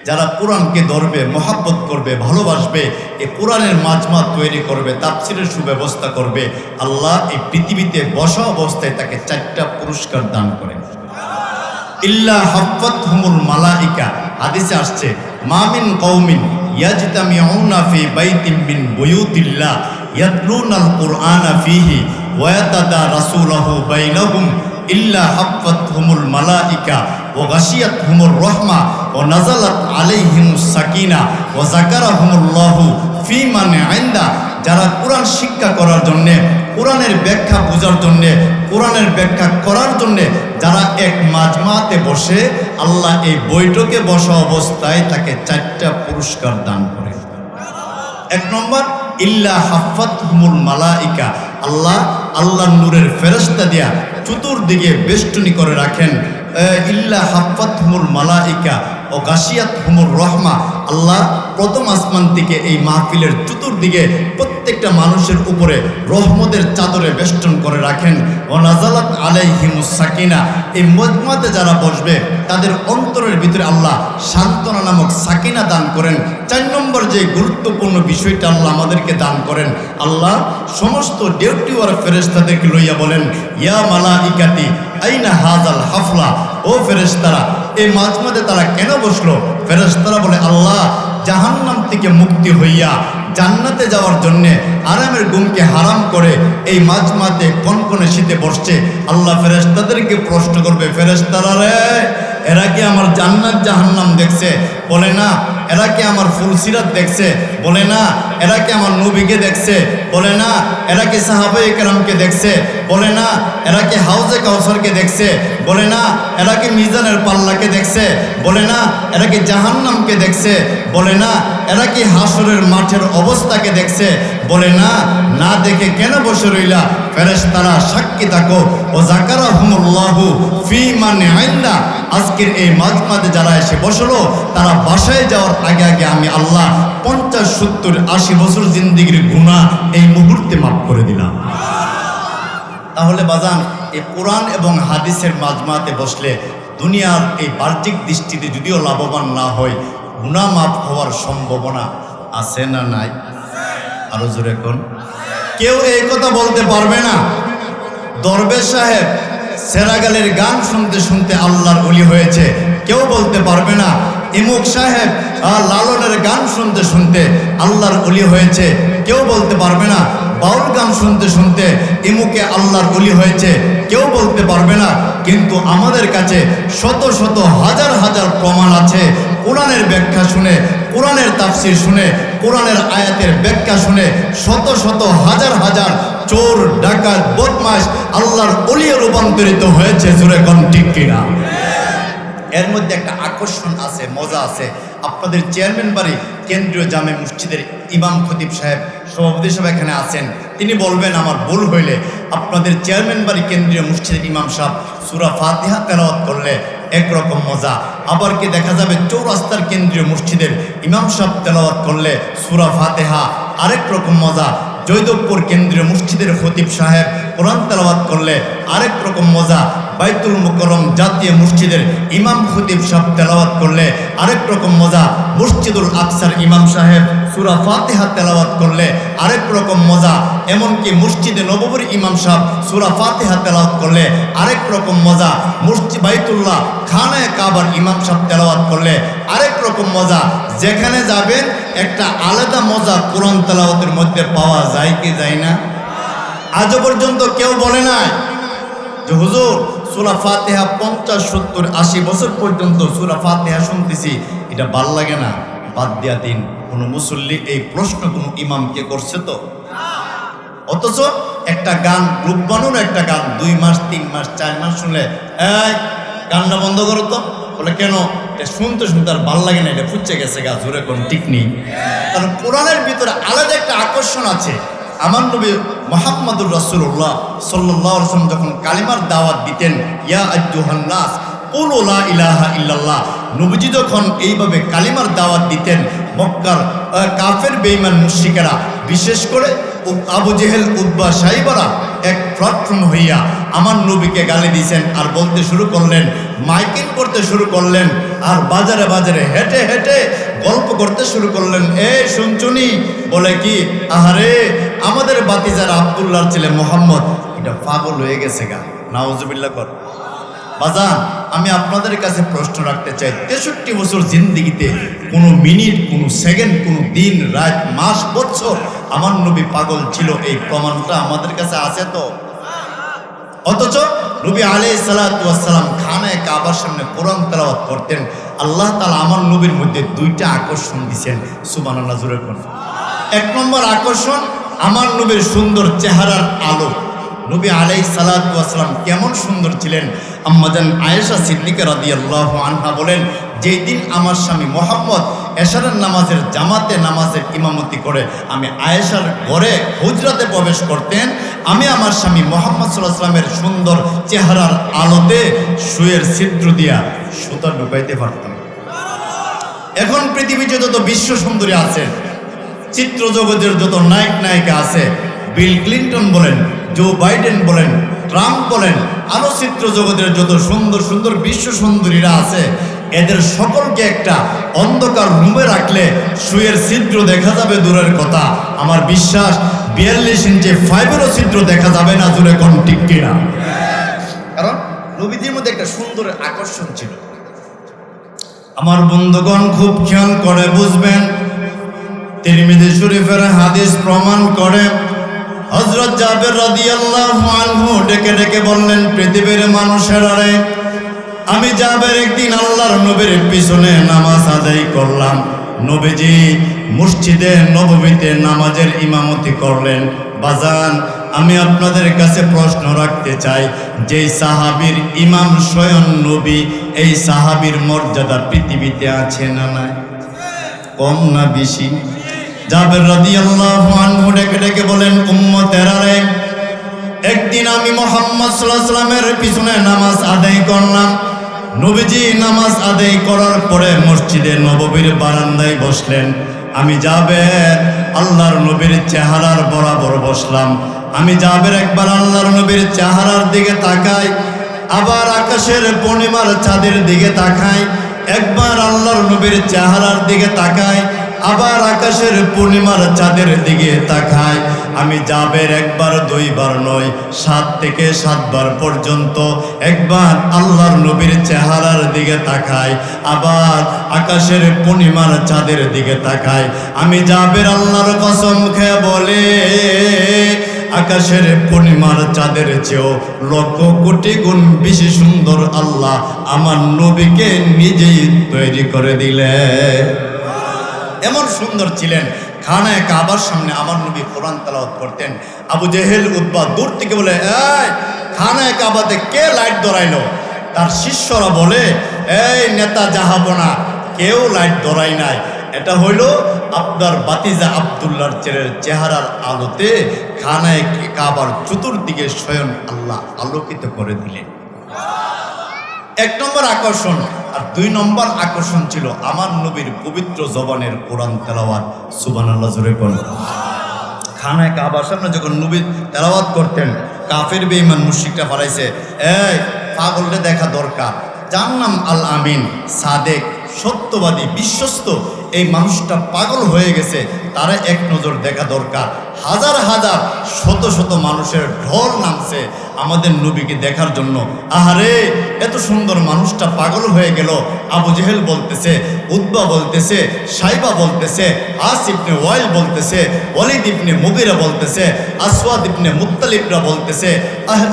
যারা কোরআনকে ধরবে, মহাব্বত করবে, ভালোবাসবে, এই কোরআনের মাজমা তৈরি করবে, তাফসিরের সুব্যবস্থা করবে, আল্লাহ এই পৃথিবীতে বসা অবস্থায় তাকে 4টা পুরস্কার দান করেন। ইল্লা হাফাতহুমুল মালাইকা, হাদিসে আসছে, মা মিন কওমিন ইয়াজতামিউনা ফি বাইতিন মিন বুয়ুতিল্লাহ ইয়াতলুনাল কুরআনা ফিহি ওয়া ইয়াতাদারাসুনাহু বাইনাহুম ইল্লা হাফাতহুমুল মালাইকা ওয়া গাশিয়াতহুমুর রাহমা ওয়া নাযালাত আলাইহিমুস সাকিনা ওয়া যাকারাহুমুল্লাহু ফি মান ইনদা। যারা কোরআন শিক্ষা করার জন্যে, কোরআনের ব্যাখ্যা বোঝার জন্যে, কোরআনের ব্যাখ্যা করার জন্যে যারা এক মাজমাতে বসে, আল্লাহ এই বৈঠকে বসা অবস্থায় তাকে 4টা পুরস্কার দান করে। 1 নম্বর, ইল্লা হাফাতহুমুল মালাইকা, আল্লাহ নূরের ফেরেশতা দিয়া চতুর্দিকে বেষ্টনী করে রাখেন। ইল্লা হাফাতহুমুল মালাইকা ও গাশিয়াতহুমুর রাহমা, আল্লাহ প্রথম আসমান থেকে এই মাহফিলের চতুর্দিকে প্রত্যেকটা মানুষের উপরে রহমতের চাদরে বেষ্টন করে রাখেন। ও নাযালাত আলাইহিমুস সাকিনা, এই মজমাতে যারা বসবে তাদের অন্তরের ভিতরে আল্লাহ সান্ত্বনা নামক সাকিনা দান করেন। 4 নম্বর যে গুরুত্বপূর্ণ বিষয়টা আল্লাহ আমাদেরকে দান করেন, আল্লাহ সমস্ত ডিউটিওয়ার ফেরেশতাদেরকে লইয়া বলেন, ইয়া মালাইকাতি আইনা হাযাল হাফলা, ও ফেরেশতারা এই মাজমাতে তারা কেন বসলো? ফেরেশতারা বলে, আল্লাহ জাহান্নাম থেকে মুক্তি হইয়া জান্নাতে যাওয়ার জন্যে আরামের ঘুমকে হারাম করে এই মাজমাতে কনকনে শীতে বসছে। আল্লাহ ফেরেশতাদেরকে প্রশ্ন করবে, ফেরেশতারা রে, এরা কি আমার জান্নাত জাহান্নাম দেখছে? বলে না। এরা কি আমার ফুলসিরাত দেখছে? বলে না। এরা কি আমার নবীকে দেখছে? বলে না। এরা কি সাহাবায়ে কেরামকে দেখছে? বলে না। এরা কি হাউজে কাউসারকে দেখছে? বলে না। এরা কি মিজানের পাল্লাকে দেখছে? বলে না। এরা কি জাহান্নামকে দেখছে? বলে না। এরা কি হাসরের মাঠের অবস্থাকে দেখছে? বলে না। না দেখে কেন বসে রইলা? ফেরেশতারা সাক্ষী থাকো, ও যাকারাহুমুল্লাহু ফি মান ইনদা, আজকের এই মাজমাতে যারা এসে বসলো তারা বাসায় যাওয়ার আগে আগে আমি আল্লাহ 50, 70, 80 বছর জিন্দেগির গুনাহ এই মুহূর্তে মাফ করে দিলাম। তাহলে বাজান, এই কোরআন এবং হাদিসের মাজমাতে বসলে দুনিয়ার এই বাহ্যিক দৃষ্টিতে যদিও লাভবান না হয়, গুনাহ মাফ হওয়ার সম্ভাবনা আছে না নাই? আরো জোরে কোন? কেউ এই কথা বলতে পারবে না দরবেশ সাহেব সেরাগালের গান শুনতে শুনতে আল্লাহর ওলি হয়েছে। কেউ বলতে পারবে না ইমুক সাহেব লালনের গান শুনতে শুনতে আল্লাহর ওলি হয়েছে। কেউ বলতে পারবে না বাউল গান শুনতে শুনতে ইমুকে আল্লাহর ওলি হয়েছে। কেউ বলতে পারবে না। কিন্তু আমাদের কাছে শত শত হাজার হাজার প্রমাণ আছে। কোরআনের ব্যাখ্যা শুনে, কোরআনের তাফসির শুনে, কোরআনের আয়াতের ব্যাখ্যা শুনে শত শত হাজার হাজার চোর, ডাকাত, বদমাশ আল্লাহর ওলিয়ে রূপান্তরিত হয়েছে। জোরে কোন ঠিক কিনা? এর মধ্যে একটা আকর্ষণ আছে, মজা আছে। আপনাদের চেয়ারম্যান বাড়ি কেন্দ্রীয় জামে মসজিদের ইমাম খতিব সাহেব, সভাপতি সাহেব এখানে আছেন, তিনি বলবেন আমার ভুল হইলে, আপনাদের চেয়ারম্যান বাড়ি কেন্দ্রীয় মসজিদের ইমাম সাহেব সূরা ফাতিহা তেলাওয়াত করলে একরকম মজা। আবার কি দেখা যাবে চৌরাস্তার কেন্দ্রীয় মসজিদের ইমাম সাহেব তেলাওয়াত করলে সূরা ফাতিহা আরেক রকম মজা। জয়দেবপুর কেন্দ্রীয় মসজিদের খতিব সাহেব কোরআন তেলাওয়াত করলে আরেক রকম মজা। বাইতুল মুকাররম জাতীয় মসজিদের ইমাম খতিব সাহেব তেলাওয়াত করলে আরেক রকম মজা। মসজিদুল আকসার ইমাম সাহেব সূরা ফাতিহা তেলাওয়াত করলে আরেক রকম মজা। এমনকি মসজিদে নববীর ইমাম সাহেব সূরা ফাতিহা তেলাওয়াত করলে আরেক রকম মজা। মসজিদ বাইতুল্লাহ খানায়ে কাবার ইমাম সাহেব তেলাওয়াত করলে আরেক রকম মজা। যেখানে যাবেন একটা আলাদা মজা কোরআন তেলাওয়াতের মধ্যে পাওয়া যায় কি যায় না? আজও পর্যন্ত কেউ বলে নাই যে হুজুর সূরা ফাতিহা 50, 70, 80 বছর পর্যন্ত সূরা ফাতিহা শুনতেছি, এটা ভাল লাগে না, বাদ দিয়া দিন। কোনো মুসল্লি এই প্রশ্ন কোনো ইমামকে করছে তো? অথচ একটা গান, গ্রুপ বানানো একটা গান 2 মাস, 3 মাস, 4 মাস শুনলে এই গানটা বন্ধ করো তো। বলে কেন? এটা শুনতে শুনতে আর ভাল লাগে না, এটা ফুচে গেছে গা। জোরে কোন ঠিক নেই? কারণ কোরআনের ভিতরে আলাদা একটা আকর্ষণ আছে। আমার নবী মুহাম্মদুর রাসূলুল্লাহ সাল্লাল্লাহু আলাইহি ওয়াসাল্লাম যখন কালিমার দাওয়াত দিতেন, ইয়া আইয়ুহান নাস কুলু লা ইলাহা ইল্লাল্লাহ, নবীজি যখন এইভাবে কালিমার দাওয়াত দিতেন, মক্কার কাফের বেঈমান মুশরিকেরা, বিশেষ করে আবু জেহেল উতবা সাইবারা এক প্ল্যাটফর্ম হইয়া আমার নবীকে গালি দিয়েছেন আর বলতে শুরু করলেন, মাইকিং করতে শুরু করলেন, আর বাজারে বাজারে হেঁটে হেঁটে গল্প করতে শুরু করলেন। শুনছুনি বলে কি, আহারে আমাদের বাতিজার আব্দুল্লাহর ছেলে মোহাম্মদ এটা পাগল হয়ে গেছে গা, নাউজুবিল্লাহ কর। বাজান, আমি আপনাদের কাছে প্রশ্ন রাখতে চাই, 63 বছর জিন্দিগিতে কোনো মিনিট, কোনো সেকেন্ড, কোনো দিন, রাত, মাস, বছর আমার নবী পাগল ছিল, এই প্রমাণটা আমাদের কাছে আছে তো? অথচ নবী আলাইহিস সালাতু ওয়াস সালাম খানায়ে কাবার সামনে কোরআন তেলাওয়াত করতেন। আল্লাহ তাআলা আমার নবীর মধ্যে 2টা আকর্ষণ দিয়েছেন, সুবহানাল্লাহ জোরে করুন। 1 নম্বর আকর্ষণ আমার নবীর সুন্দর চেহারার আলো। নবী আলাইহিস সালাতু ওয়াস সালাম কেমন সুন্দর ছিলেন। আম্মাজান আয়েশা সিদ্দিকা রাদিয়াল্লাহু আনহা বলেন, যেই দিন আমার স্বামী মোহাম্মদ এশারের নামাজের জামাতে নামাজের ইমামতি করে আমি আয়েশার ঘরে হুজরাতে প্রবেশ করতেন, আমি আমার স্বামী মোহাম্মদ সাল্লাল্লাহু আলাইহি ওয়াসাল্লামের সুন্দর চেহারার আলোতে সুয়ের ছিদ্র দিয়া সুতা ঢুকাইতে পারতাম। এখন পৃথিবীতে যত বিশ্ব সুন্দরী আছেন, চিত্র জগতের যত নায়ক নায়িকা আছে, বিল ক্লিন্টন বলেন, জো বাইডেন বলেন, ট্রাম্প বলেন, আরো চিত্র জগতের যত সুন্দর সুন্দর বিশ্ব সুন্দরীরা আছে, এদের সকলকে একটা অন্ধকার রুমে রাখলে সুয়ের ছিদ্র দেখা যাবে দূরের কথা, আমার বিশ্বাস 42 ইঞ্চি ফাইবারও ছিদ্র দেখা যাবে না, জুড়ে কোন ঠিক কিনা? কারণ নবীদের মধ্যে একটা সুন্দর আকর্ষণ ছিল। আমার বন্ধুগণ খুব খেয়াল করে বুঝবেন, তিরমিজি শরীফের হাদিস প্রমাণ করে, হযরত জাবের রাদিয়াল্লাহু আনহু ডেকে ডেকে বললেন, পৃথিবীর মানুষেরা রে, আমি জাবের একদিন আল্লাহর নবীর পিছনে নামাজ আদায় করলাম। নবীজি মসজিদে নববীতে নামাজের ইমামতি করলেন। বাজান, আমি আপনাদের কাছে প্রশ্ন রাখতে চাই, যেই সাহাবীর ইমাম স্বয়ং নবী, এই সাহাবীর মর্যাদা পৃথিবীতে আছে না নাই? কম না বেশি? জাবের রাদিয়াল্লাহু আনহু ডেকে ডেকে বলেন, উম্মতেরা রে, একদিন আমি মুহাম্মদ সাল্লাল্লাহু আলাইহি ওয়াসাল্লামের পিছনে নামাজ আদায় করলাম। নবীজি নামাজ আদায় করার পরে মসজিদে নববীর বারান্দায় বসলেন। আমি জাবের আল্লাহর নবীর চেহারার বরাবর বসলাম। আমি জাবের একবার আল্লাহর নবীর চেহারার দিকে তাকাই, আবার আকাশের পূর্ণিমার চাঁদের দিকে তাকাই, একবার আল্লাহর নবীর চেহারার দিকে তাকাই, আবার আকাশের পূর্ণিমার চাঁদের দিকে তাকাই। আমি জাবের একবার দুইবার নয়, 7 থেকে 7 বার পর্যন্ত একবার আল্লাহর নবীর চেহারার দিকে তাকাই, আবার আকাশের পূর্ণিমার চাঁদের দিকে তাকাই। আমি জাবের আল্লাহর কসম খেয়ে বলে, আকাশের পূর্ণিমার চাঁদের চেয়েও লক্ষ কোটি গুণ বেশি সুন্দর আল্লাহ আমার নবীকে নিজেই তৈরি করে দিলে। এমন সুন্দর ছিলেন। খানায়ে কাবার সামনে আমার নবী কোরআন তেলাওয়াত করতেন। আবু জেহেল উতবা দূর থেকে বলে, এই খানায়ে কাবাতে কে লাইট ধরাইলো? তার শিষ্যরা বলে, এই নেতা জাহাবনা, কেউ লাইট ধরাই নাই, এটা হইল আপনার বাতিজা আব্দুল্লাহর ছেলের চেহারার আলোতে খানায়ে কাবার চতুর্দিকে স্বয়ং আল্লাহ আলোকিত করে দিলেন। 1 নম্বর আকর্ষণ। আর 2 নম্বর আকর্ষণ ছিল আমার নবীর পবিত্র জবানের কোরআন তেলাওয়াত। সুবহানাল্লাহ জোরে বলুন। খানায়ে কাবার সামনে যখন নবী তেলাওয়াত করতেন, কাফের বেঈমান মুশরিকরা পালাইছে, এই পাগলরে দেখা দরকার, যার নাম আল আমিন, সাদেক, সত্যবাদী, বিশ্বস্ত, এই মানুষটা পাগল হয়ে গেছে, তারা এক নজর দেখা দরকার। হাজার হাজার শত শত মানুষের ঢল নামছে আমাদের নবীকে দেখার জন্য। আহারে, এত সুন্দর মানুষটা পাগল হয়ে গেল। আবু জেহেল বলতেছে, উতবা বলতেছে, সাইবা বলতেছে, আস ইবনে ওয়াইল বলতেছে, ওয়ালিদ ইবনে মুগীরা বলতেছে, আসওয়াদ ইবনে মুত্তালিবরা বলতেছে,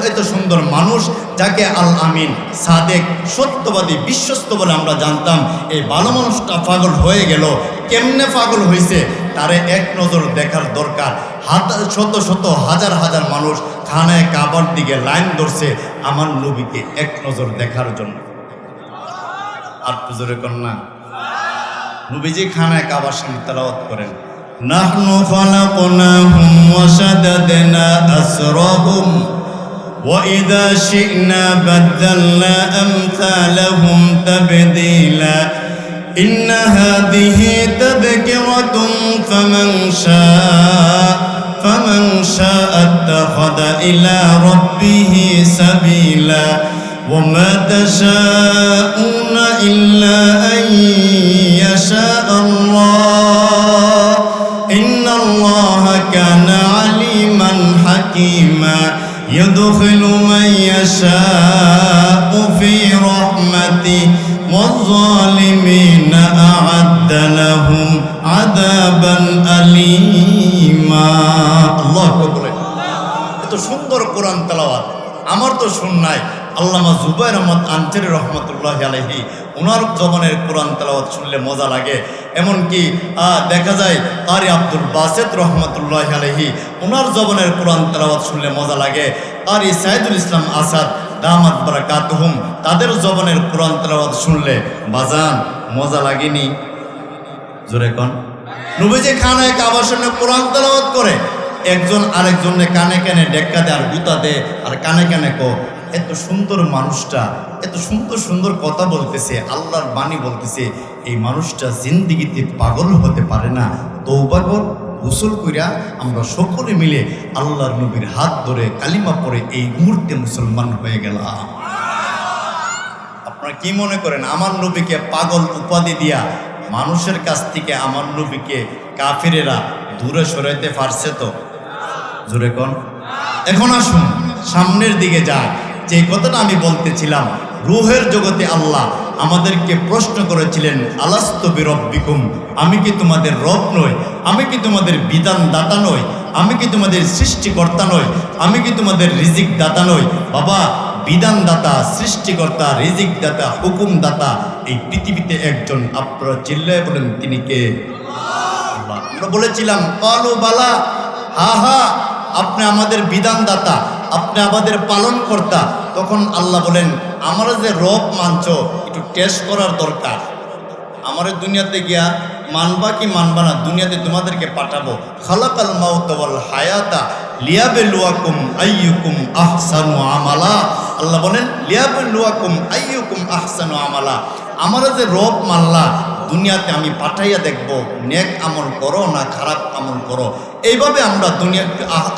এত সুন্দর মানুষ যাকে আল আমিন, সাদেক, সত্যবাদী, বিশ্বস্ত বলে আমরা জানতাম, এই ভালো মানুষটা পাগল হয়ে গেল। কেমনে পাগল হয়েছে তারে এক নজর দেখার দরকার। শত শত হাজার হাজার মানুষ খানায়ে কাবার দিকে লাইন ধরছে আমার নবীকে এক নজর দেখার জন্য। আর তো জোরে কর না। নবীজি খানায়ে কাবার সামনে তেলাওয়াত করেন, নাহনু খালাকনাহুম ওয়া শাদাদনা আসরাহুম ওয়া ইযা শি'না বাদদালনা আমসালাহুম তাবদীলা ইন্না হাযিহি তাযকিরাতুন ফামান শাআ فمن شاء اتخذ إلى ربه سبيلا وما تشاءون إلا أن يشاء الله إن الله كان عليما حكيما يدخل من يشاء في رحمته والظالمين أعد لهم عذابا أليما الله أكبر এত সুন্দর কোরআন তেলাওয়াত আমার তো শুননাই আল্লামা জুবাইর আহমদ আনসারী রহমতুল্লাহি আলাইহি ওনার জবানের কোরআন তেলাওয়াত শুনলে মজা লাগে এমনকি দেখা যায় কারি আব্দুল বাসেত রহমতুল্লাহি আলাইহি ওনার জবানের কোরআন তেলাওয়াত শুনলে মজা লাগে কারি সাইদুল ইসলাম আসাদ দামাত বারাকাতুহুম তাদের জবানের কোরআন তেলাওয়াত শুনলে বাজান মজা লাগেনি জোরে কোন নবীজি খানায় কাবার সামনে কোরআন তেলাওয়াত করে একজন আরেকজনে কানে কানে ডেক্কা দেয় আর গুতা দেয় আর কানে কানে কো এত সুন্দর মানুষটা এত সুন্দর সুন্দর কথা বলতেছে আল্লাহর বাণী বলতেছে এই মানুষটা জিন্দিগিতে পাগল হতে পারে না তওবা কর গোসল কইরা আমরা সকলে মিলে আল্লাহর নবীর হাত ধরে কালিমা পড়ে এই মুহূর্তে মুসলমান হয়ে গেলাম আপনারা কি মনে করেন আমার নবীকে পাগল উপাধি দিয়া মানুষের কাছ থেকে আমার নবীকে কাফিরেরা দূরে সরাইতে পারছে তো জোরে কোন এখন আসুন সামনের দিকে যায় যে কথাটা আমি বলতেছিলাম রূহের জগতে আল্লাহ আমাদেরকে প্রশ্ন করেছিলেন আলাস্তু বিরব্বিকুম আমি কি তোমাদের রব নই আমি কি তোমাদের বিধান দাতা নই আমি কি তোমাদের সৃষ্টিকর্তা নই আমি কি তোমাদের রিজিক দাতা নই বাবা বিধান দাতা সৃষ্টিকর্তা রিজিক দাতা হুকুম দাতা এই পৃথিবীতে একজন আপনারা চিল্লায় বলেন তিনি কে আল্লাহ আমরা বলেছিলাম কালু বালা হা হা আপনি আমাদের বিধান দাতা আপনি আমাদের পালন কর্তা তখন আল্লাহ বলেন আমরা যে রব মানছ একটু টেস্ট করার দরকার আমার দুনিয়াতে গিয়া মানবা কি মানবা না দুনিয়াতে তোমাদেরকে পাঠাবো খালাকাল মাউত ওয়াল হায়াতা লিয়াবলুয়াকুম আইয়ুকুম আহসানু আমালা আল্লাহ বলেন লিয়াবলুয়াকুম আইয়ুকুম আহসানু আমালা আমরা যে রব মানলা দুনিয়াতে আমি পাঠাইয়া দেখব নেক আমল করো না খারাপ আমল করো এইভাবে আমরা দুনিয়া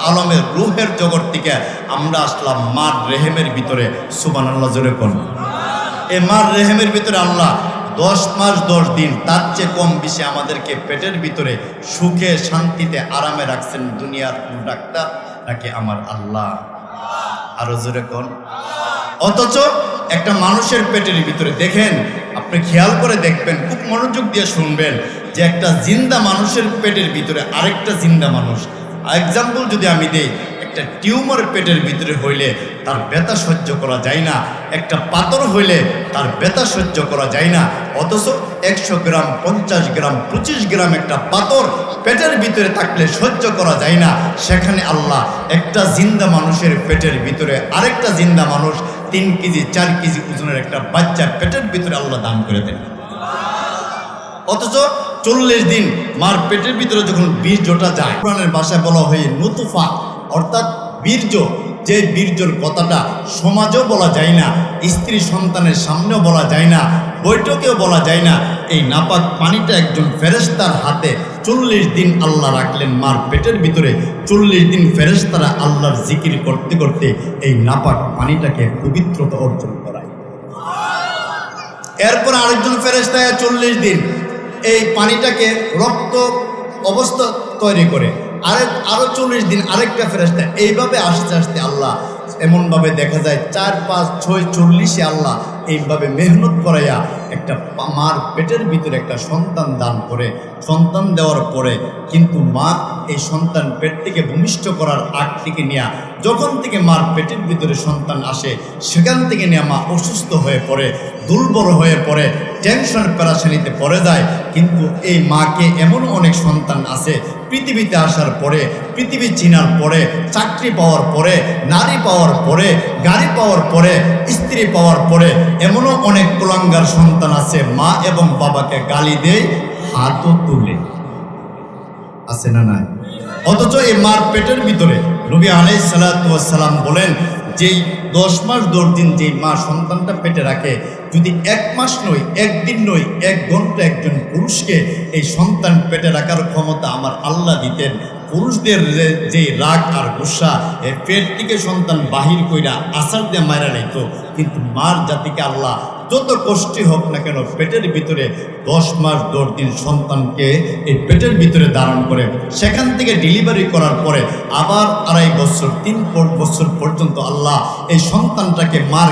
আলমের রূহের জগৎ থেকে আমরা আসলাম মার রেহেমের ভিতরে সুবহানাল্লাহ জোরে কোন এই মার রেহেমের ভিতরে আল্লাহ 10 মাস 10 দিন তার চেয়ে কম বেশি আমাদেরকে পেটের ভিতরে সুখে শান্তিতে আরামে রাখছেন দুনিয়ার কোন ডাক্তার নাকি আমার আল্লাহ আরো জোরে কোন অথচ একটা মানুষের পেটের ভিতরে দেখেন আপনি খেয়াল করে দেখবেন খুব মনোযোগ দিয়ে শুনবেন যে একটা জিন্দা মানুষের পেটের ভিতরে আরেকটা জিন্দা মানুষ এক্সাম্পল যদি আমি দেই একটা টিউমার পেটের ভিতরে হইলে তার ব্যথা সহ্য করা যায় না একটা পাথর হইলে তার ব্যথা সহ্য করা যায় না অথচ 100 গ্রাম 50 গ্রাম 25 গ্রাম একটা পাথর পেটের ভিতরে থাকলে সহ্য করা যায় না সেখানে আল্লাহ একটা জিন্দা মানুষের পেটের ভিতরে আরেকটা জিন্দা মানুষ 3 কেজি 4 কেজি ওজনের একটা বাচ্চা পেটের ভিতরে আল্লাহ দান করে দেন অথচ 40 দিন মার পেটের ভিতরে যখন বীর্যটা যায় কোরআনের ভাষায় বলা হয় নুতফা অর্থাৎ বীর্য যে বীর্যর কথাটা সমাজেও বলা যায় না স্ত্রী সন্তানের সামনেও বলা যায় না বৈঠকেও বলা যায় না এই নাপাক পানিটা একজন ফেরেশতার হাতে 40 দিন আল্লাহ রাখলেন মার পেটের ভিতরে 40 দিন ফেরেশতারা আল্লাহর জিকির করতে করতে এই নাপাক পানিটাকে পবিত্রতা অর্জন করায় এরপর আরেকজন ফেরেশতা 40 দিন এই পানিটাকে রক্ত অবস্থা তৈরি করে আরো 40 দিন আরেকটা ফেরেশতা এইভাবে আস্তে আস্তে আল্লাহ এমনভাবে দেখা যায় 4 5 6 40 আল্লাহ এইভাবে মেহনত করাইয়া একটা মার পেটের ভিতরে একটা সন্তান দান করে সন্তান দেওয়ার পরে কিন্তু মা এই সন্তান পেট থেকে ভূমিষ্ঠ করার আগ থেকে নিয়ে যখন থেকে মার পেটের ভিতরে সন্তান আসে সেখান থেকে নিয়ে মা অসুস্থ হয়ে পড়ে দুর্বল হয়ে পড়ে টেনশন পেরেশানিতে পড়ে যায় কিন্তু এই মাকে এমন অনেক সন্তান আছে পৃথিবীতে আসার পরে পৃথিবী চিনার পরে চাকরি পাওয়ার পরে নারী পাওয়ার পরে গাড়ি পাওয়ার পরে স্ত্রী পাওয়ার পরে এমনও অনেক কুলাঙ্গার সন্তান আছে মা এবং বাবাকে গালি দেয় হাতও তুলে আছে না নাই অথচ এই মার পেটের ভিতরে নবী আলাইহিস সালাতু ওয়াস সালাম বলেন যেই 10 মাস 10 দিন যেই মা সন্তানটা পেটে রাখে, যদি 1 মাস নয়, 1 দিন নয়, 1 ঘন্টা একজন পুরুষকে এই সন্তান পেটে রাখার ক্ষমতা আমার আল্লাহ দিতেন, পুরুষদের যে রাগ আর গুসা এই পেট থেকে সন্তান বাহির কইরা আসার দিয়ে মারা নিত, কিন্তু মার জাতিকে আল্লাহ যত কষ্টই হোক না কেন পেটের ভিতরে 10 মাস 10 দিন সন্তানকে এই পেটের ভিতরে ধারণ করে, সেখান থেকে ডেলিভারি করার পরে আবার 2.5 বছর 3 বছর পর্যন্ত আল্লাহ এই সন্তানটাকে মার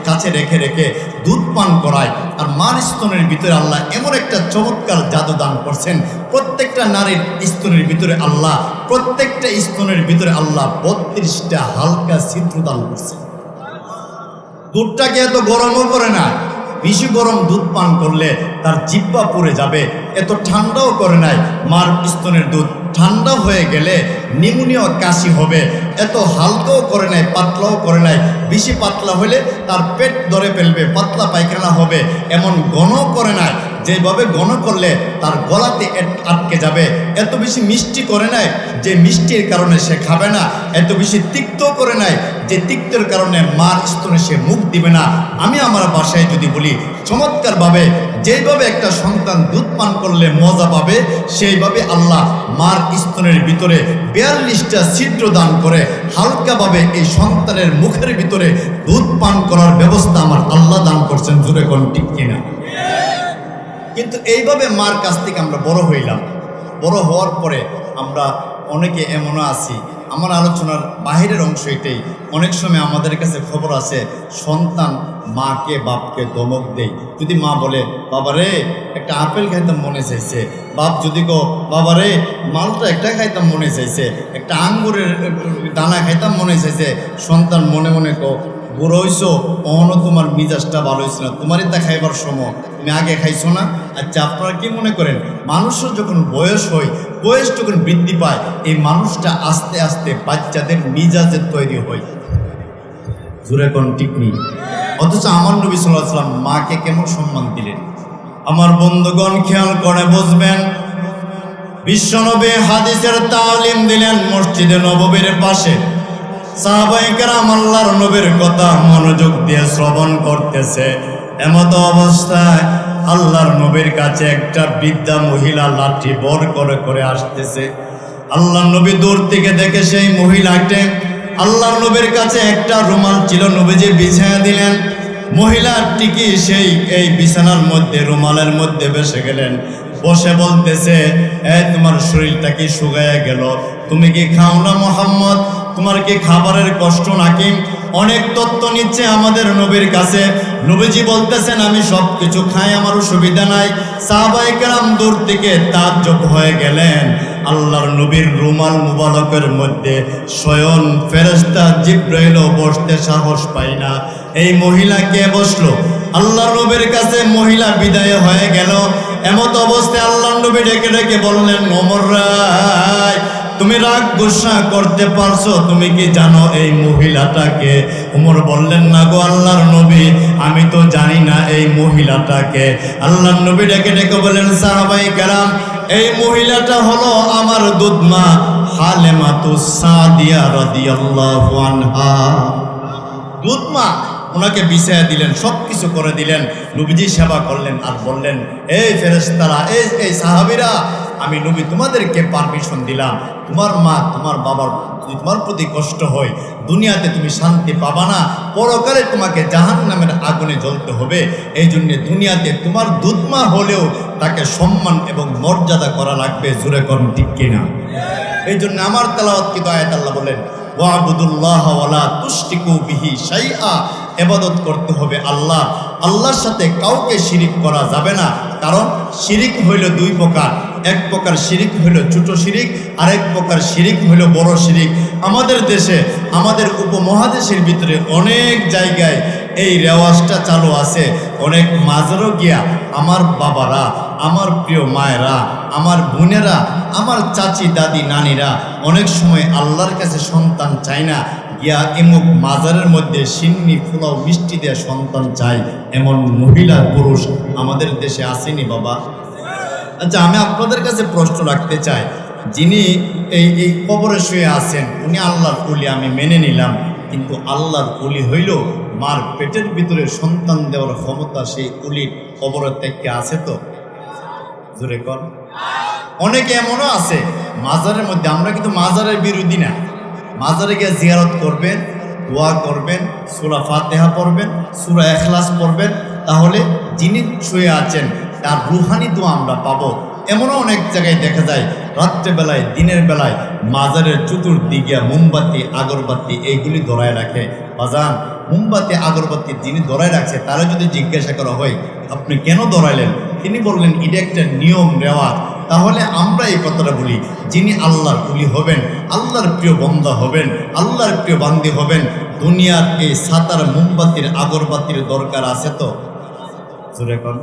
কাছে রেখে রেখে দুধ পান করায়। আর মার স্তনের ভিতরে আল্লাহ এমন একটা চমৎকার জাদু দান করছেন, প্রত্যেকটা নারীর স্তনের ভিতরে আল্লাহ, প্রত্যেকটা স্তনের ভিতরে আল্লাহ 32টা হালকা ছিদ্র দান করছেন। দুধটাকে এত গরমও করে না, বেশি গরম দুধ পান করলে তার জিহ্বা পুড়ে যাবে, এত ঠান্ডাও করে নাই। মার স্তনের দুধ ঠান্ডা হয়ে গেলে নিউমোনিয়া কাশি হবে, এত হালকাও করে নাই, পাতলাও করে নাই। বেশি পাতলা হলে তার পেট ধরে ফেলবে, পাতলা পায়খানা হবে, এমন ঘন করে নাই, যেভাবে ঘন করলে তার গলাতে আটকে যাবে। এত বেশি মিষ্টি করে নাই যে মিষ্টির কারণে সে খাবে না, এত বেশি তিক্ত করে নাই যে তিক্তের কারণে মার স্তনে সে মুখ দিবে না। আমি আমার বাসায় যদি বলি, চমৎকারভাবে যেইভাবে একটা সন্তান দুধ পান করলে মজা পাবে, সেইভাবে আল্লাহ মার স্তনের ভিতরে 42টা ছিদ্র দান করে হালকাভাবে এই সন্তানের মুখের ভিতরে দুধ পান করার ব্যবস্থা আমার আল্লাহ দান করছেন। জোরে কোন ঠিক কিনা? কিন্তু এইভাবে মার কাছ থেকে আমরা বড় হইলাম। বড় হওয়ার পরে আমরা অনেকে এমনও আছি, আমার আলোচনার বাহিরের অংশ এটাই, অনেক সময় আমাদের কাছে খবর আছে সন্তান মাকে বাপকে ধমক দেয়। যদি মা বলে বাবারে একটা আপেল খাইতাম মনে চাইছে, বাপ যদি কো বাবারে মালটা একটা খাইতাম মনে চাইছে, একটা আঙ্গুরের দানা খাইতাম মনে চাইছে, সন্তান মনে মনে কো বুড়ো হইছো, অহনো তোমার মিজাজটা ভালো হয়েছে না, তোমারই তা খাইবার সময়, তুমি আগে খাইছো না। আচ্ছা, আপনারা কি মনে করেন মানুষের যখন বয়স হয়, বয়স যখন বৃদ্ধি পায়, এই মানুষটা আস্তে আস্তে বাচ্চাদের মিজাজের তৈরি হয়? জোরে কোন ঠিক নেই? অথচ আমার নবী সাল্লাল্লাহু আলাইহি ওয়াসাল্লাম মাকে কেমন সম্মান দিলেন। আমার বন্ধুগণ খেয়াল করে বুঝবেন, বিশ্বনবী হাদিসের তালিম দিলেন মসজিদে নববীর পাশে। সাহাবায়ে কেরাম আল্লাহর নবীর কথা মনোযোগ দিয়ে শ্রবণ করতেছে। এমত অবস্থায় আল্লাহর নবীর কাছে একটা বৃদ্ধা মহিলা লাঠি বর করে করে আসতেছে। আল্লাহর নবী দূর থেকে দেখে সেই মহিলাকে, আল্লাহর নবীর কাছে একটা রুমাল ছিল, নবীজি বিছায়া দিলেন। মহিলার টিকি সেই এই বিছানার মধ্যে রুমালের মধ্যে বসে গেলেন, বসে বলতেছে, তোমার শরীরটা কি শুকায়া গেল? তুমি কি খাও না মুহাম্মদ? তোমার কি খাবারের কষ্ট নাকি? অনেক তত্ত্ব নিচ্ছে আমাদের নবীর কাছে। নবীজি বলতেছেন আমি সব কিছু খাই, আমার অসুবিধা নাই। সাহাবায়ে কেরাম দূর থেকে তাজ্জব হয়ে গেলেন। আল্লাহর নবীর রুমাল মুবারকের মধ্যে স্বয়ং ফেরেশতা জিবরাইলও বসতে সাহস পায় না। এই মহিলা কে বসলো? আল্লাহর নবীর কাছে মহিলা বিদায় হয়ে গেল। এমত অবস্থায় আল্লাহর নবী ডেকে ডেকে বললেন, ওমর রায়, তুমি রাগ গুসা করতে পারছো? তুমি কি জানো এই মহিলাটাকে? ওমর বললেন, না গো আল্লাহর নবী, আমি তো জানি না এই মহিলাটাকে। আল্লাহর নবী ডেকে ডেকে বললেন, সাহাবায়ে কেরাম, এই মহিলাটা হলো আমার দুধমা হালেমাতুস সাদিয়া রাদিয়াল্লাহু আনহা। দুধমা, ওনাকে বিছায়া দিলেন, সব কিছু করে দিলেন। নবীজি সেবা করলেন আর বললেন, এই ফেরেশতারা, এই সাহাবীরা, আমি নবী তোমাদেরকে পারমিশন দিলাম, তোমার মা তোমার বাবার তোমার প্রতি কষ্ট হয়, দুনিয়াতে তুমি শান্তি পাবা না, পরকালে তোমাকে জাহান্নামের আগুনে জ্বলতে হবে। এই জন্য দুনিয়াতে তোমার দুধমা হলেও তাকে সম্মান এবং মর্যাদা করা লাগবে। জোরে কোন ঠিক কিনা? এই জন্য আমার তেলাওয়াতকৃত আয়াত আল্লাহ বলেন, ওয়াবুদুল্লাহ ওয়ালা তুশরিকু বিহি শাইআ, ইবাদত করতে হবে আল্লাহ, আল্লাহর সাথে কাউকে শিরিক করা যাবে না। কারণ শিরিক হইল দুই প্রকার, এক প্রকার শিরিক হইল ছোট শিরিক, আরেক প্রকার শিরিক হইল বড় শিরিক। আমাদের দেশে, আমাদের উপমহাদেশের ভিতরে অনেক জায়গায় এই রেওয়াজটা চালু আছে। অনেক মাজারও গিয়া আমার বাবারা, আমার প্রিয় মায়েরা, আমার বোনেরা, আমার চাচি দাদি নানিরা অনেক সময় আল্লাহর কাছে সন্তান চায় না, গিয়া এমুক মাজারের মধ্যে সিন্নি পোলাও মিষ্টি দেয়া সন্তান চাই, এমন মহিলা পুরুষ আমাদের দেশে আসেনি বাবা? আচ্ছা, আমি আপনাদের কাছে প্রশ্ন রাখতে চাই, যিনি এই কবরে শুয়ে আছেন উনি আল্লাহর ওলি, আমি মেনে নিলাম, কিন্তু আল্লাহর ওলি হইল মার পেটের ভিতরে সন্তান দেওয়ার ক্ষমতা সেই ওলির কবরের থেকে আছে তো জোরে কর। অনেকে এমনও আছে মাজারের মধ্যে, আমরা কিন্তু মাজারের বিরোধী না, মাজারে গিয়ে জিয়ারত করবেন, দোয়া করবেন, সূরা ফাতিহা পড়বেন, সূরা ইখলাস পড়বেন, তাহলে যিনি শুয়ে আছেন তার রুহানি দোয়া আমরা পাবো। এমনও অনেক জায়গায় দেখা যায় রাত্রেবেলায় দিনের বেলায় মাজারের চতুর্দিকে মোমবাতি আগরবাতি এইগুলি ধরায় রাখে। বাজান, মোমবাতি আগরবাতি যিনি ধরায় রাখছে তারা যদি জিজ্ঞাসা করা হয় আপনি কেন ধরাইলেন, তিনি বললেন এটা একটা নিয়ম রেওয়াজ। তাহলে আমরা এই কথাটা বলি, যিনি আল্লাহর ওলি হবেন, আল্লাহর প্রিয় বন্দা হবেন, আল্লাহর প্রিয় বান্দি হবেন, দুনিয়ার এই সাতার মোমবাতির আগরবাতির দরকার আছে তো জোরে কোন।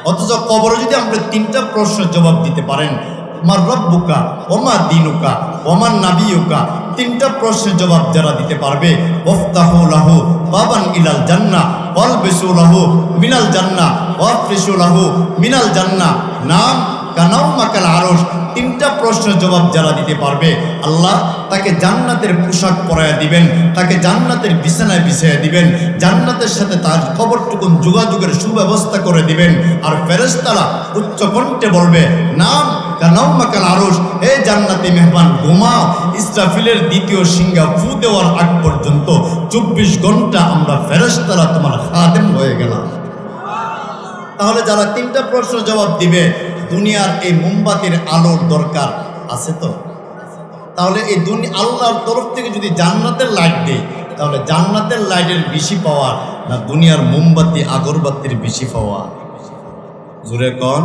অথচ কবরে যদি আমরা তিনটা প্রশ্নের জবাব দিতে পারেন, মার রব্বুকা, ওমা দিনুকা, ওমান নাবিয়ুকা, তিনটা প্রশ্নের জবাব যারা দিতে পারবে, ওফতাহু লাহু বাবান ইলাল জান্নাহ ওয়ালবিসু লাহু মিনাল জান্নাহ ওয়াফরিশু লাহু মিনাল জান্নাহ নাম কানাউমাকাল আরশ, তিনটা প্রশ্নের জবাব যারা দিতে পারবে আল্লাহ তাকে জান্নাতের পোশাক পরাইয়া দিবেন, তাকে জান্নাতের বিছানায় বিছাইয়া দিবেন, জান্নাতের সাথে তার কবরটুকুন যোগাযোগের সুব্যবস্থা করে দিবেন। আর ফেরেশতারা উচ্চ কণ্ঠে বলবে নাম কানাউমাকাল আরশ, হে জান্নাতি মেহমান ঘুমাও, ইসরাফিলের দ্বিতীয় সিংহা ফু দেওয়ার আগ পর্যন্ত 24 ঘন্টা আমরা ফেরেশতারা তোমার খাদেম হয়ে গেলাম। তাহলে যারা তিনটা প্রশ্ন জবাব দিবে, দুনিয়ার এই মোমবাতির আলোর দরকার আছে তো। তাহলে এই আল্লাহর তরফ থেকে যদি জান্নাতের লাইট দেয়, তাহলে জান্নাতের লাইটের বেশি পাওয়া না দুনিয়ার মোমবাতি আগরবাতির বেশি পাওয়া জোরে কোন।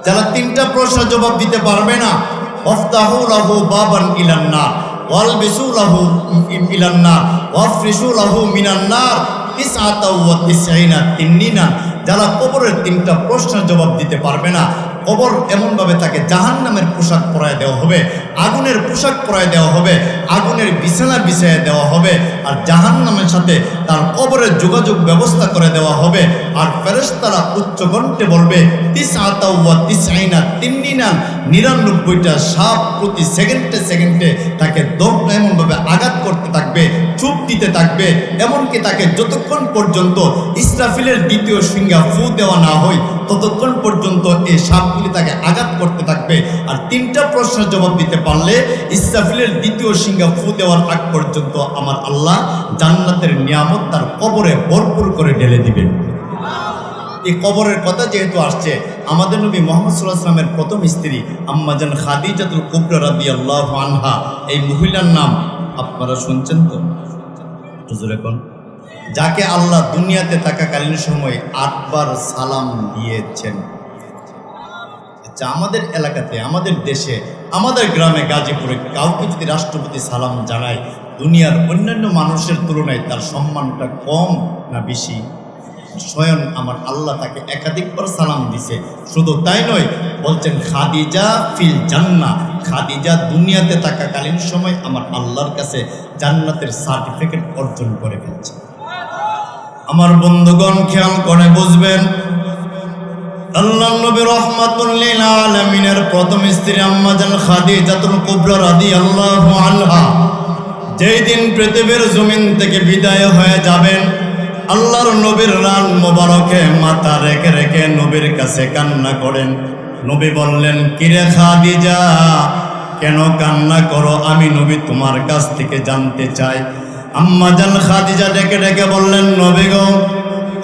যারা তিনটা প্রশ্ন জবাব দিতে পারবে না, ওফতাহু লাহু বাবান ইলান নার ওয়ালবিসু লাহু ইলান নার ওয়াফরিশু লাহু মিনান নার তিসআতা ওয়া তিসঈনা তিন্নিনা, যারা কবরের তিনটা প্রশ্নের জবাব দিতে পারবে না, কবর এমনভাবে তাকে জাহান্নামের পোশাক পরায় দেওয়া হবে, আগুনের পোশাক পরায় দেওয়া হবে, আগুনের বিছানা বিছাইয়ে দেওয়া হবে, আর জাহান্নামের সাথে তার কবরের যোগাযোগ ব্যবস্থা করে দেওয়া হবে। আর ফেরেশতারা উচ্চ কণ্ঠে বলবে তিসআতা ওয়া তিসঈনা তিন্নিনা, 99টা সাপ প্রতি সেকেন্ডে সেকেন্ডে তাকে এমনভাবে আঘাত করতে থাকবে, চুপ দিতে থাকবে, এমনকি তাকে যতক্ষণ পর্যন্ত ইসরাফিলের দ্বিতীয় সিংহা ফু দেওয়া না হয় ততক্ষণ পর্যন্ত এই সাপগুলি তাকে আঘাত করতে থাকবে। আর তিনটা প্রশ্নের জবাব দিতে পারলে ইসরাফিলের দ্বিতীয় সিংহা ফু দেওয়ার আগ পর্যন্ত আমার আল্লাহ জান্নাতের নিয়ামত তার কবরে ভরপুর করে ঢেলে দিবেন। এই কবরের কথা যেহেতু আসছে, আমাদের নবী মুহাম্মদ সাল্লাল্লাহু আলাইহি ওয়াসাল্লামের প্রথম স্ত্রী আম্মাজান খাদিজাতুল কুবরা রাদিয়াল্লাহু আনহা, এই মহিলার নাম আপনারা শুনছেন তো জোরে কোন, যাকে আল্লাহ দুনিয়াতে থাকাকালীন সময় 8 বার সালাম দিয়েছেন। আচ্ছা, আমাদের এলাকাতে, আমাদের দেশে, আমাদের গ্রামে গাজীপুরে কাউকে যদি রাষ্ট্রপতি সালাম জানায়, দুনিয়ার অন্যান্য মানুষের তুলনায় তার সম্মানটা কম না বেশি? স্বয়ং আমার আল্লাহ তাকে একাধিকবার সালাম দিছে। শুধু তাই নয়, বলছেন খাদিজা ফিল জান্নাহ, খাদিজা দুনিয়াতে থাকাকালীন সময় আমার আল্লাহর কাছে জান্নাতের সার্টিফিকেট অর্জন করে ফেলছে। আমার বন্ধুগণ খেয়াল করে বুঝবেন, আল্লাহর নবী রাহমাতুল লিল আলামিনের প্রথম স্ত্রী আম্মাজান খাদিজাতুল কুবরা রাদিয়াল্লাহু আনহা যেই দিন পৃথিবীর জমিন থেকে বিদায় হয়ে যাবেন, আল্লাহর নবীর রান মোবারকে মাথা রেখে রেখে নবীর কাছে কান্না করেন। নবী বললেন, কিরে খাদিজা, কেন কান্না করো? আমি নবী তোমার কাছ থেকে জানতে চাই। আম্মাজান খাদিজা ডেকে ডেকে বললেন, নবী গো,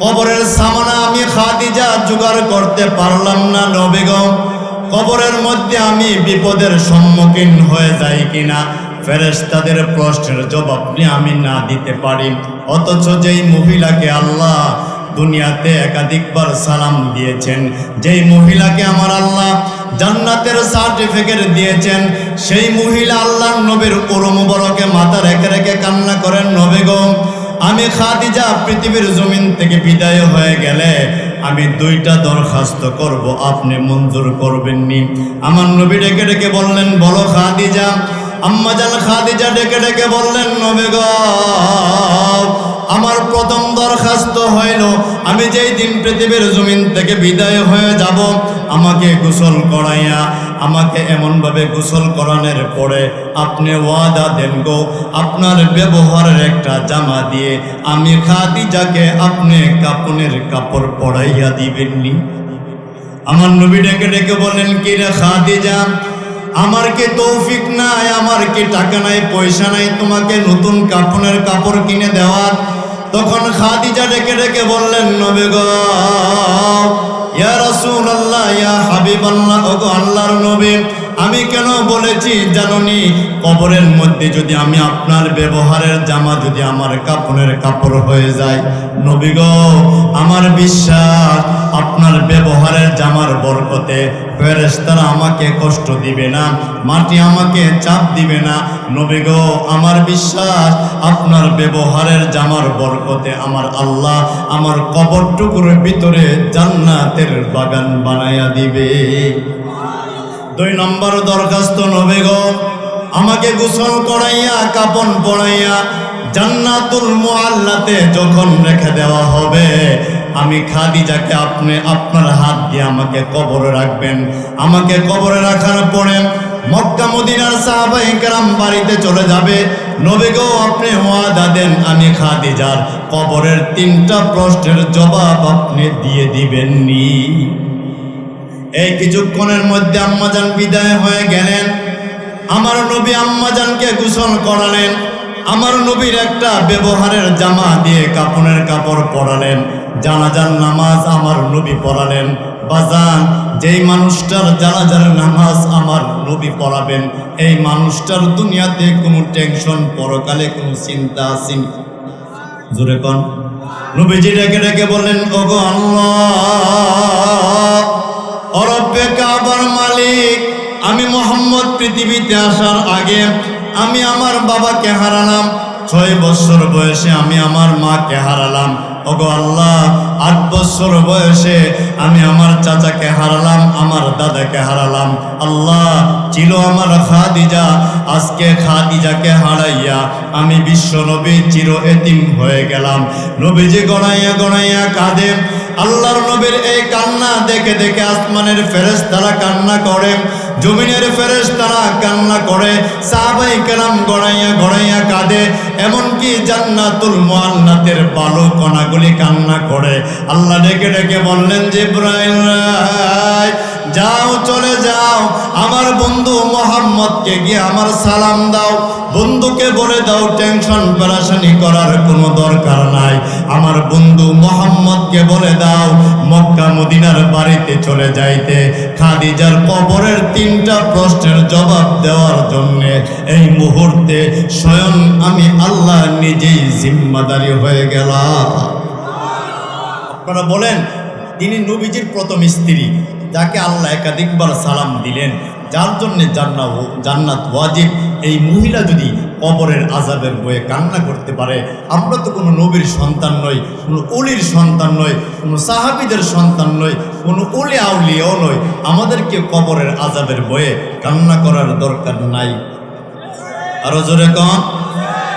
কবরের সামানা আমি খাদিজা জোগাড় করতে পারলাম না। নবী গো, কবরের মধ্যে আমি বিপদের সম্মুখীন হয়ে যাই কিনা ফেরেশতাদের প্রশ্নের জবাব আমি না দিতে পারি। অথচ যেই মহিলাকে আল্লাহ দুনিয়াতে একাধিকবার সালাম দিয়েছেন, যেই মহিলাকে আমার আল্লাহ জান্নাতের সার্টিফিকেট দিয়েছেন, সেই মহিলা আল্লাহর নবীর উরু মুবারকে মাথা রেখে রেখে কান্না করেন, নবী গো, আমি খাদিজা পৃথিবীর জমিন থেকে বিদায় হয়ে গেলে আমি 2টা দরখাস্ত করব, আপনি মঞ্জুর করবেননি? আমার নবী ডেকে ডেকে বললেন, বলো খাদিজা। আম্মাজান খাদিজা ডেকে ডেকে বললেন, নবী গো, আমার প্রথম দরখাস্ত হইল, আমি যেই দিন পৃথিবীর জমিন থেকে বিদায় হয়ে যাব, আমাকে গোসল করাইয়া আমাকে এমনভাবে গোসল করানোর পরে আপনি ওয়াদা দেন গো, আপনার ব্যবহারের একটা জামা দিয়ে আমি খাদিজাকে আপনি কাপনের কাপড় পরাইয়া দিবেননি। আমার নবী ডেকে ডেকে বলেন, কি রে খাদিজা, আমার কি তৌফিক নাই, আমার কি টাকা নাই, পয়সা নাই তোমাকে নতুন কাপনের কাপড় কিনে দেওয়ার? তখন খাদিজা ডেকে ডেকে বললেন, নবী গো, ইয়া রাসূলুল্লাহ, ইয়া হাবিবাল্লাহ, ওগো আল্লাহর নবী, আমি কেন বলেছি জানোনি? কবরের মধ্যে যদি আমি আপনার ব্যবহারের জামা যদি আমার কাপনের কাপড় হয়ে যায়, নবী গো আমার বিশ্বাস আপনার ব্যবহারের জামার বরকতে ফেরেশতারা আমাকে কষ্ট দিবে না, মাটি আমাকে চাপ দিবে না। নবী গো আমার বিশ্বাস আপনার ব্যবহারের জামার বরকতে আমার আল্লাহ আমার কবরটুকুর ভিতরে জান্নাতের বাগান বানায়া দিবে। 2 নম্বর দরখাস্ত, নবী গো আমাকে গোসল করাইয়া কাপন পরাইয়া জান্নাতুল মুআল্লাতে যখন রেখে দেওয়া হবে, আমি খাদিজাকে আপনি আপনার হাত দিয়ে আমাকে কবরে রাখবেন। আমাকে কবরে রাখার পরে মক্কা মদিনার সাহাবায়ে কেরাম বাড়িতে চলে যাবে। নবী গো আপনি ওয়াদা দেন, আমি খাদিজার কবরের 3টা প্রশ্নের জবাব আপনি দিয়ে দিবেননি। এই কিছুক্ষণের মধ্যে আম্মাজান বিদায় হয়ে গেলেন। আমার নবী আম্মাজানকে গোসল করালেন, আমার নবীর একটা ব্যবহারের জামা দিয়ে কাপনের কাপড় পরালেন, জানাজার নামাজ আমার নবী পড়ালেন। বাজান, যেই মানুষটার জানাজার নামাজ আমার নবী পড়াবেন, এই মানুষটার দুনিয়াতে কোনো টেনশন, পরকালে কোনো চিন্তা আছে? জোরে কোন। নবীজি ডেকে ডেকে বললেন, ওগো আল্লাহ, ও রব্বে কাবার মালিক, আমি মুহাম্মদ পৃথিবীতে আসার আগে আমি আমার বাবাকে হারালাম, 6 বছর বয়সে আমি আমার মাকে হারালাম। ওগো আল্লাহ, 8 বছর বয়সে আমি আমার চাচাকে হারালাম, আমার দাদাকে হারালাম। আল্লাহ, ছিল আমার খাদিজা, আজকে খাদিজাকে হারাইয়া আমি বিশ্ব নবী চির এতিম হয়ে গেলাম। নবীজি গড়াইয়া গড়াইয়া কাঁদে। আল্লাহর নবীর এই কান্না দেখে দেখে আসমানের ফেরেশতারা কান্না করে, জমিনের ফেরেশতারা কান্না করে, সাহাবায়ে কেরাম গড়াইয়া গড়াইয়া কাঁদে, এমনকি জান্নাতুল মুআল্লাতের বালু কণাগুলি কান্না করে। আল্লাহ ডেকে ডেকে বললেন, জিবরাইল যাও, চলে যাও, আমার বন্ধু মুহাম্মদকে গিয়ে আমার সালাম দাও, বন্ধুকে বলে দাও টেনশন পেরেশানি করার কোনো দরকার নাই। আমার বন্ধু মুহাম্মদকে বলে দাও মক্কা মদিনার বাড়িতে চলে যাইতে, খাদিজার কবরের 3টা প্রশ্নের জবাব দেওয়ার জন্য এই মুহূর্তে স্বয়ং আমি আল্লাহ নিজেই জিম্মাদারি হয়ে গেলাম। আপনারা বলেন, তিনি নবীজির প্রথম স্ত্রী, যাকে আল্লাহ একাধিকবার সালাম দিলেন, যার জন্যে জান্নাত ওয়াজিব। এই মহিলা যদি কবরের আযাবের বয়ে কান্না করতে পারে, আমরা তো কোনো নবীর সন্তান নই, কোনো ওলির সন্তান নই, কোনো সাহাবীদের সন্তান নই, কোনো ওলি আউলিয়াও নই, আমাদেরকে কবরের আযাবের বয়ে কান্না করার দরকার নাই। আরো জোরে কন।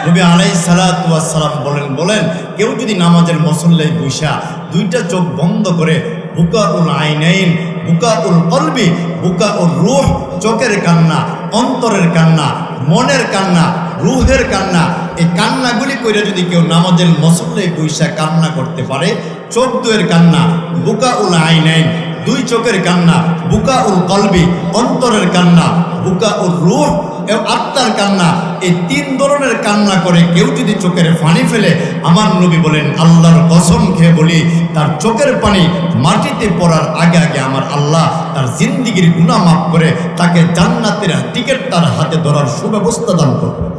নবী আলাইহিস সালাতু ওয়াস সালাম বলেন কেউ যদি নামাজের মুসল্লায় বসা 2টা চোখ বন্ধ করে, বুকাউল আইনাইন, বুকাউল কলবি, বুকাউল রূহ, চোখের কান্না, অন্তরের কান্না, মনের কান্না, রুহের কান্না, এই কান্নাগুলি কইরা যদি কেউ নামাজের মুসল্লায় বসা কান্না করতে পারে, চোখ দুয়ের কান্না, বুকাউল আইনাইন, 2 চোখের কান্না, বুকাউল কলবি, অন্তরের কান্না, বুকাউল রূহ, আত্মার কান্না, এই 3 ধরনের কান্না করে কেউ যদি চোখের পানি ফেলে, আমার নবী বলেন, আল্লাহর কসম খেয়ে বলি, তার চোখের পানি মাটিতে পড়ার আগে আগে আমার আল্লাহ তার জিন্দেগীর গুনাহ মাফ করে তাকে জান্নাতের টিকিট তার হাতে ধরার সুব্যবস্থা দান করবে।